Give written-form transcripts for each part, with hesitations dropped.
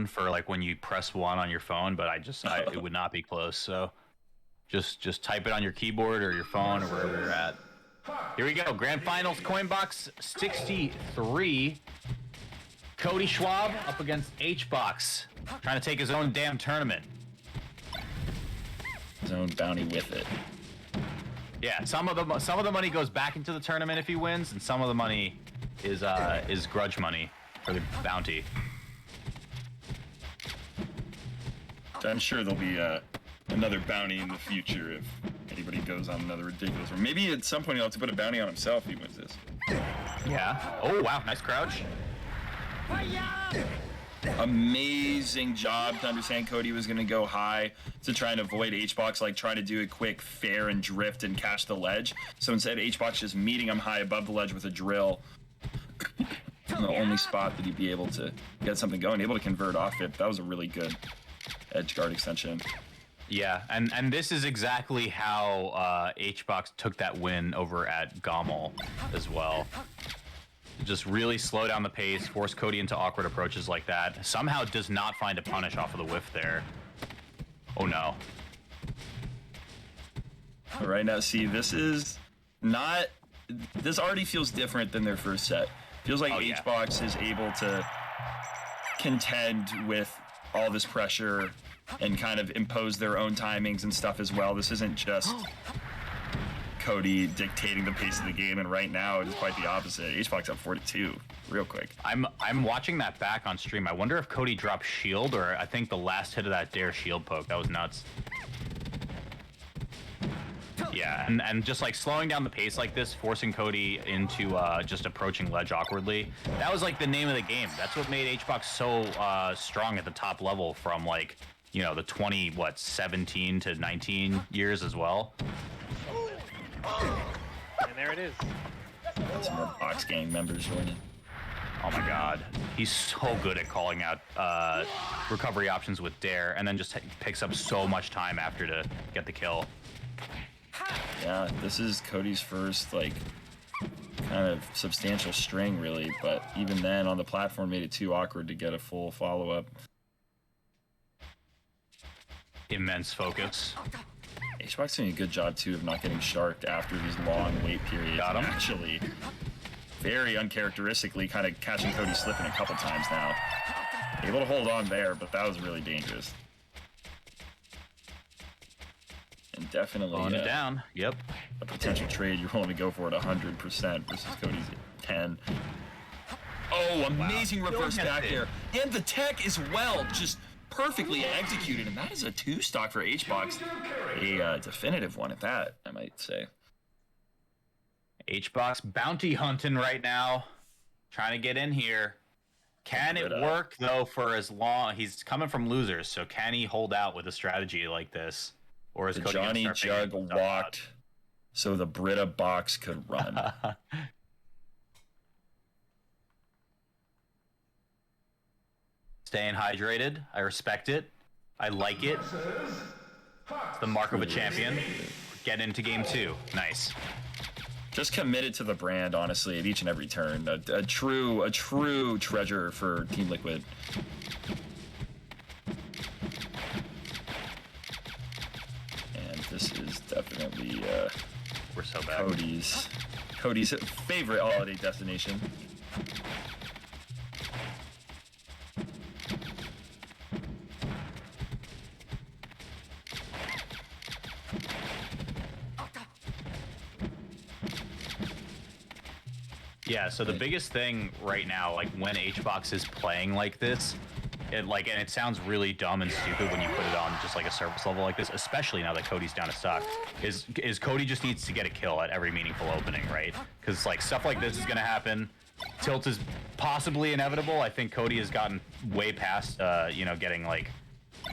for like when you press 1 on your phone, but it would not be close. So just type it on your keyboard or your phone or wherever you're at. Here we go. Grand Finals, Coinbox 63. Cody Schwab up against Hbox, trying to take his own damn tournament. His own bounty with it. Yeah, some of the money goes back into the tournament if he wins, and some of the money is grudge money for the bounty. I'm sure there'll be another bounty in the future if anybody goes on another ridiculous one. Maybe at some point he'll have to put a bounty on himself if he wins this. Yeah. Oh, wow. Nice crouch. Amazing job to understand Cody was going to go high to try and avoid Hbox, like trying to do a quick fair and drift and catch the ledge. So instead, Hbox just meeting him high above the ledge with a drill. The only spot that he'd be able to get something going, able to convert off it. That was a really good edge guard extension. Yeah, and this is exactly how Hbox took that win over at Gommel as well. Just really slow down the pace, force Cody into awkward approaches like that. Somehow does not find a punish off of the whiff there. Oh no. All right, now see, this already feels different than their first set. Feels like Hbox is able to contend with all this pressure and kind of impose their own timings and stuff as well. This isn't just Cody dictating the pace of the game, and right now it is quite the opposite. Hbox up 4-2 real quick. I'm watching that back on stream. I wonder if Cody dropped shield, or I think the last hit of that dare shield poke. That was nuts. Yeah, and just like slowing down the pace like this, forcing Cody into just approaching ledge awkwardly. That was like the name of the game. That's what made Hbox so strong at the top level from like, you know, the 17 to 19 years as well. And there it is. Got some more Box Gang members joining. Oh my god. He's so good at calling out recovery options with dare, and then just picks up so much time after to get the kill. Yeah, this is Cody's first, like, kind of substantial string, really, but even then, on the platform, made it too awkward to get a full follow-up. Immense focus. Hbox doing a good job, too, of not getting sharked after these long wait periods. Got him. Actually, very uncharacteristically, kind of catching Cody slipping a couple times now. Able to hold on there, but that was really dangerous. And definitely Blowing it down. Yep. A potential trade you're willing to go for at 100% versus Cody's at 10. Oh, amazing reverse back there. And the tech as well, just perfectly executed. And that is a 2-stock for Hbox. A definitive one at that, I might say. Hbox bounty hunting right now. Trying to get in here. Can it work, though, for as long? He's coming from losers, so can he hold out with a strategy like this? Or is Cody Johnny Jug walked so the Brita box could run. Staying hydrated. I respect it. I like it. It's the mark of a champion. Get into game 2. Nice. Just committed to the brand, honestly, at each and every turn. A true treasure for Team Liquid. This is definitely we're so bad. Cody's favorite holiday destination. Yeah, so the biggest thing right now, like when Hbox is playing like this, and it sounds really dumb and stupid when you put it on just like a surface level like this, especially now that Cody's down to stock, is Cody just needs to get a kill at every meaningful opening, right? Because like stuff like this is gonna happen. Tilt is possibly inevitable. I think Cody has gotten way past getting like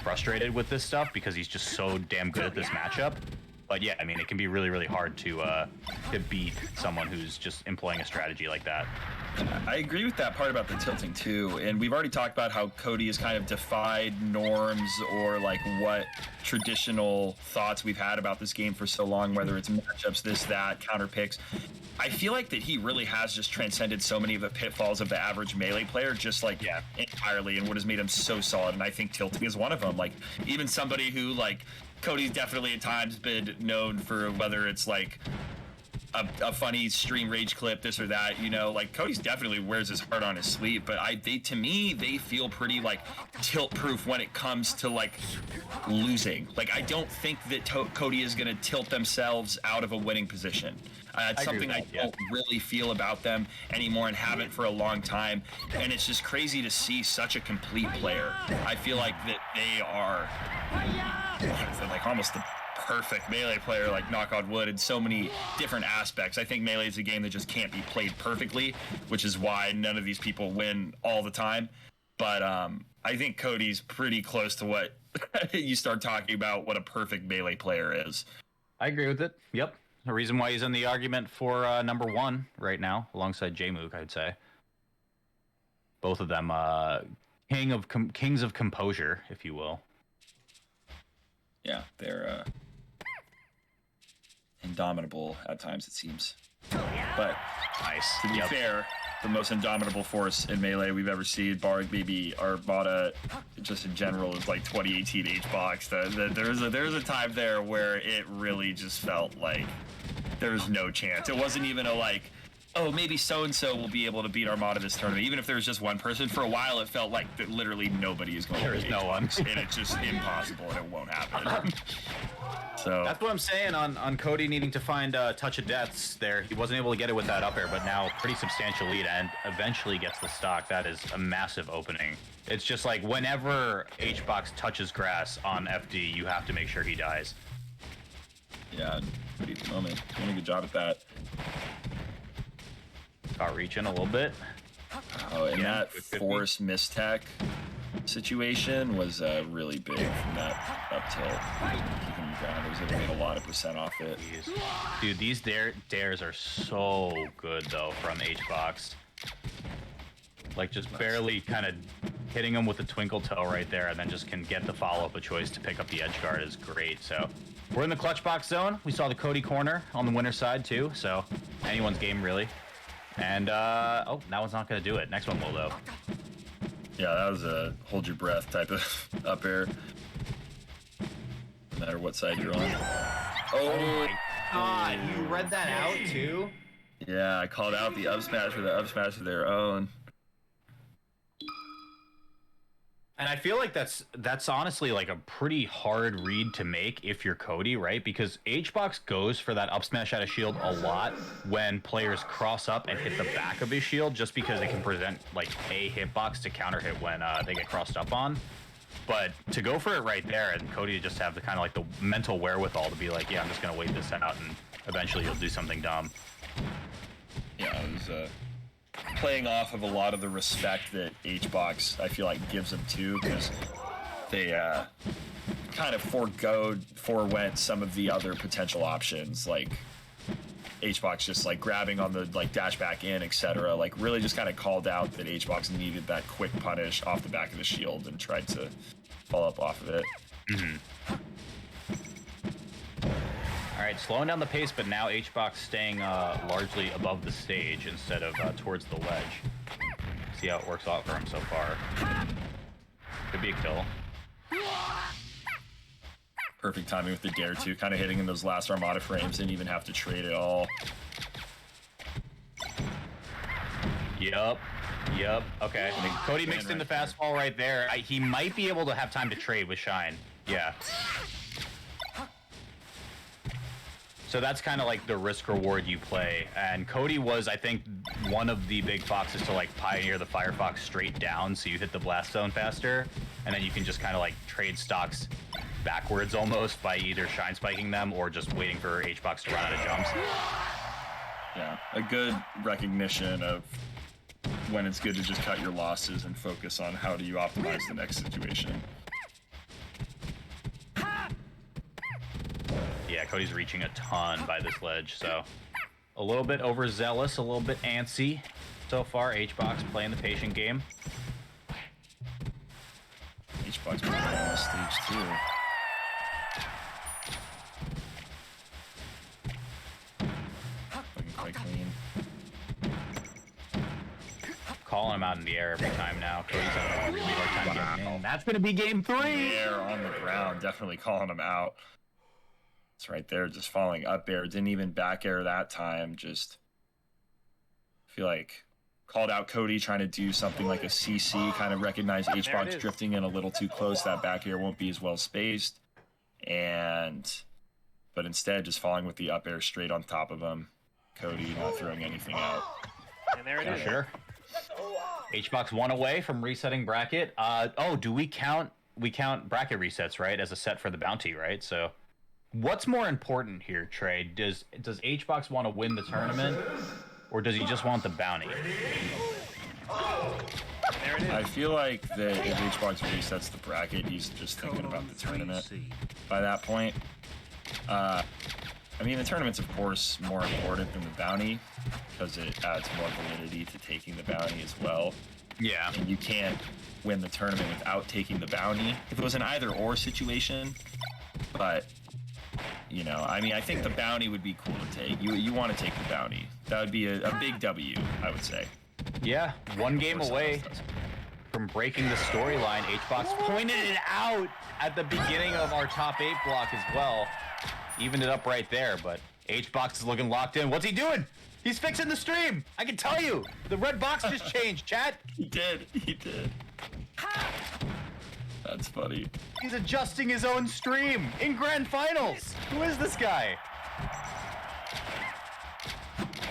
frustrated with this stuff because he's just so damn good at this matchup. But yeah, I mean, it can be really, really hard to beat someone who's just employing a strategy like that. I agree with that part about the tilting too, and we've already talked about how Cody has kind of defied norms or like what traditional thoughts we've had about this game for so long, whether it's matchups, this, that, counter picks. I feel like that he really has just transcended so many of the pitfalls of the average melee player, just like entirely, and what has made him so solid. And I think tilting is one of them. Like even somebody who like Cody's definitely at times been known for whether it's like a funny stream rage clip, this or that, you know, like Cody's definitely wears his heart on his sleeve, but to me they feel pretty like tilt proof when it comes to like losing. Like I don't think that Cody is going to tilt themselves out of a winning position. It's something I don't really feel about them anymore and haven't for a long time, and it's just crazy to see such a complete player. I feel like that they are like almost the perfect melee player, like knock on wood, in so many different aspects. I think melee is a game that just can't be played perfectly, which is why none of these people win all the time. But I think Cody's pretty close to what you start talking about what a perfect melee player is. I agree with it. Yep. The reason why he's in the argument for number one right now, alongside J-Mook, I'd say. Both of them kings of composure, if you will. Yeah, they're indomitable at times, it seems. But nice. To be fair, the most indomitable force in melee we've ever seen, bar maybe Armada, just in general, is like 2018 HBox. There's a time there where it really just felt like there was no chance. It wasn't even a like, oh, maybe so-and-so will be able to beat Armada this tournament. Even if there was just one person, for a while it felt like that literally nobody is going to beat. There is no one. And it's just impossible and it won't happen. So that's what I'm saying on Cody needing to find touch of deaths there. He wasn't able to get it with that up air, but now pretty substantial lead and eventually gets the stock. That is a massive opening. It's just like whenever HBox touches grass on FD, you have to make sure he dies. Yeah, pretty at the moment. Doing a good job at that. Got reaching a little bit. Oh, and that force mistech situation was really big from that up tilt. Keeping him ground, I was able to get a lot of percent off it. Dude, these dares are so good though from HBox. Like just barely kind of hitting him with a twinkle toe right there, and then just can get the follow-up a choice to pick up the edge guard is great. So we're in the clutch box zone. We saw the Cody corner on the winner side too, so anyone's game really. And oh, that one's not gonna do it. Next one will though. Yeah, that was a hold your breath type of up air. No matter what side you're on. Oh my god, you read that out too? Yeah, I called out the up smash for the up smash of their own. And I feel like that's honestly like a pretty hard read to make if you're Cody, right? Because HBox goes for that up smash out of shield a lot when players cross up and hit the back of his shield, just because it can present like a hitbox to counter hit when they get crossed up on. But to go for it right there and Cody to just have the kind of like the mental wherewithal to be like, yeah, I'm just gonna wait this out and eventually you'll do something dumb. Yeah, it was playing off of a lot of the respect that HBox, I feel like, gives them too, because they kind of forewent some of the other potential options, like HBox just like grabbing on the like dash back in, etc. Like really just kind of called out that HBox needed that quick punish off the back of the shield and tried to follow up off of it. All right, slowing down the pace, but now HBox staying largely above the stage instead of towards the ledge. See how it works out for him so far. Could be a kill. Perfect timing with the dare too, kind of hitting in those last Armada frames, didn't even have to trade at all. Yep. Okay. Cody mixed in the fastball right there. He might be able to have time to trade with Shine. Yeah. So that's kind of like the risk reward you play. And Cody was, I think, one of the big foxes to like pioneer the Firefox straight down, so you hit the blast zone faster, and then you can just kind of like trade stocks backwards almost by either shine spiking them or just waiting for HBox to run out of jumps. Yeah, a good recognition of when it's good to just cut your losses and focus on how do you optimize the next situation. Yeah, Cody's reaching a ton by this ledge, so a little bit overzealous, a little bit antsy so far. HBox playing the patient game. HBox playing on this stage too. Looking quite clean. Calling him out in the air every time now. Cody's having a really hard time getting in. That's gonna be game 3. Air on the ground, definitely calling him out. It's right there, just falling up air. Didn't even back air that time. Just feel like called out Cody trying to do something like a CC, kind of recognize HBox drifting in a little too close. That back air won't be as well spaced. But instead just falling with the up air straight on top of him. Cody not throwing anything out. And there it is. Sure. HBox 1 away from resetting bracket. Do we count bracket resets, right, as a set for the bounty, right? So what's more important here, Trey? Does HBox want to win the tournament, or does he just want the bounty? There it is. I feel like that if HBox resets the bracket, he's just thinking about the tournament by that point. I mean, the tournament's, of course, more important than the bounty because it adds more validity to taking the bounty as well. Yeah. And you can't win the tournament without taking the bounty. If it was an either-or situation, but, you know, I mean, I think the bounty would be cool to take. You want to take the bounty. That would be a big W, I would say. Yeah, 1 game away from breaking the storyline. HBox pointed it out at the beginning of our top 8 block as well. Evened it up right there, but HBox is looking locked in. What's he doing? He's fixing the stream. I can tell you. The red box just changed, chat. He did. That's funny. He's adjusting his own stream in grand finals. Who is this guy?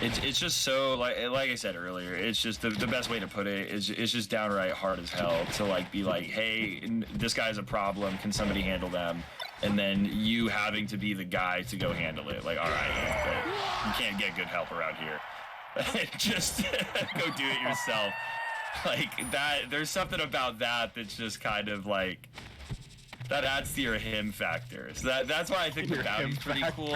It's just so, like I said earlier, it's just the best way to put it is it's just downright hard as hell to like be like, hey, this guy's a problem. Can somebody handle them? And then you having to be the guy to go handle it. Like, all right, but you can't get good help around here. Just go do it yourself. Like that. There's something about that that's just kind of like that adds to your him factor. So that's why I think the bounty's pretty cool.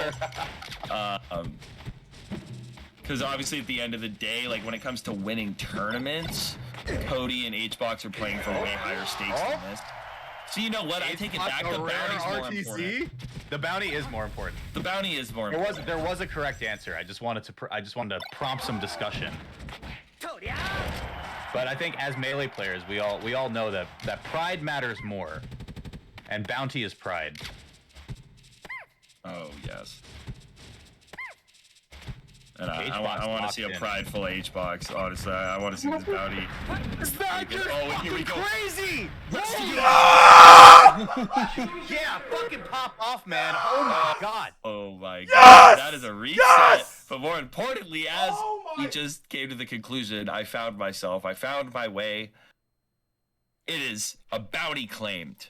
Because obviously at the end of the day, like when it comes to winning tournaments, Cody and HBox are playing for way higher stakes than this. So you know what? I take it back. The bounty's more important. The bounty is more important. The bounty is more important. There was a correct answer. I just wanted to prompt some discussion. But I think as Melee players, we all know that pride matters more, and bounty is pride. Oh yes. And I want to see a prideful HBox. Honestly, I want to see this bounty. Here we go. Crazy! Yeah, fucking pop off, man. Oh my god. Oh my god. That is a reset. Yes! But more importantly, as he just came to the conclusion, I found myself. I found my way. It is a bounty claimed.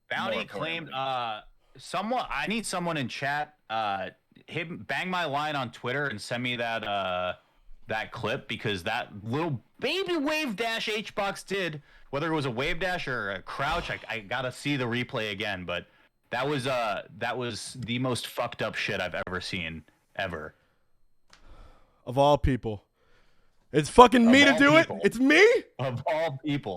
Bounty claimed. I need someone in chat. Bang my line on Twitter and send me that clip, because that little baby wave dash HBox did, whether it was a wave dash or a crouch, I gotta see the replay again. But that was the most fucked up shit I've ever seen ever. Of all people, it's fucking me to do it. It's me. Of all people.